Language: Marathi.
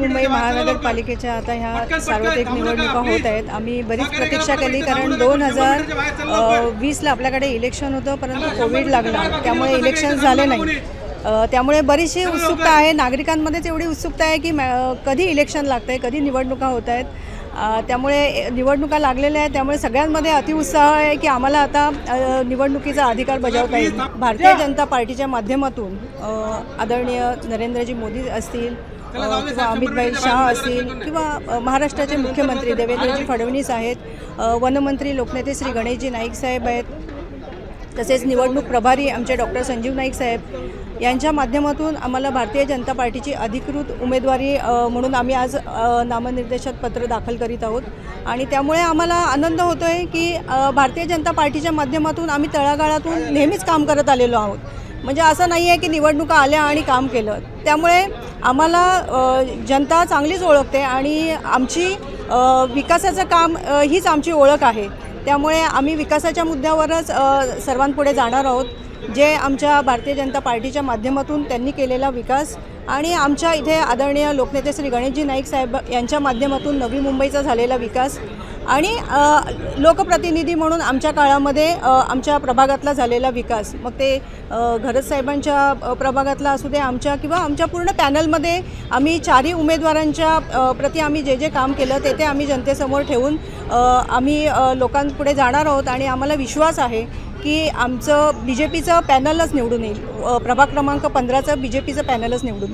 मुंबई महानगरपालिकेच्या आता ह्या सार्वत्रिक निवडणुका होत आहेत। आम्ही बरीच प्रतीक्षा केली, कारण 2020ला आपल्याकडे इलेक्शन होतं, परंतु कोविड लागला, त्यामुळे इलेक्शन झाले नाही। त्यामुळे बरीचशी उत्सुकता आहे, नागरिकांमध्येच एवढी उत्सुकता आहे की कधी इलेक्शन लागतं आहे, कधी निवडणुका होत आहेत। त्यामुळे निवडणुका लागलेल्या आहेत, त्यामुळे सगळ्यांमध्ये अतिउत्साह आहे की आम्हाला आता निवडणुकीचा अधिकार बजावता येईल। भारतीय जनता पार्टीच्या माध्यमातून आदरणीय नरेंद्रजी मोदी असतील किंवा अमितभाई शाह असतील किंवा महाराष्ट्राचे मुख्यमंत्री देवेंद्रजी फडणवीस आहेत, वनमंत्री लोकनेते श्री गणेशजी नाईक साहेब आहेत, तसेच निवडणूक प्रभारी आमचे डॉक्टर संजीव नाईक साहेब यांच्या माध्यमातून आम्हाला भारतीय जनता पार्टीची अधिकृत उमेदवारी म्हणून आम्ही आज नामनिर्देशन पत्र दाखल करीत आहोत। आणि त्यामुळे आम्हाला आनंद होतो आहे की भारतीय जनता पार्टीच्या माध्यमातून आम्ही तळागाळातून नेहमीच काम करत आलेलो आहोत। म्हणजे असं नाही आहे की निवडणुका आल्या आणि काम केलं। त्यामुळे आम्हाला जनता चांगलीच ओळखते आणि आमची विकासाचं काम हीच आमची ओळख आहे। त्यामुळे आम्ही विकासाच्या मुद्द्यावरच सर्वांपुढे जाणार आहोत। जे आमच्या भारतीय जनता पार्टीच्या माध्यमातून त्यांनी केलेला विकास आणि आमच्या इथे आदरणीय लोकनेते श्री गणेशजी नाईक साहेब यांच्या माध्यमातून नवी मुंबईचा झालेला विकास आणि लोकप्रतिनिधी म्हणून आमच्या काळामध्ये आमच्या प्रभागातला झालेला विकास, मग ते घरत साहेबांच्या प्रभागातला असू दे आमच्या किंवा आमच्या पूर्ण पॅनलमध्ये आम्ही चारही उमेदवारांच्या प्रति आम्ही जे जे काम केलं ते आम्ही जनतेसमोर ठेवून आम्ही लोकांपुढे जाणार आहोत। आणि आम्हाला विश्वास आहे की आमचं BJPचं पॅनलच निवडून येईल, प्रभाग क्रमांक 15चं BJPचं पॅनलच निवडून येईल।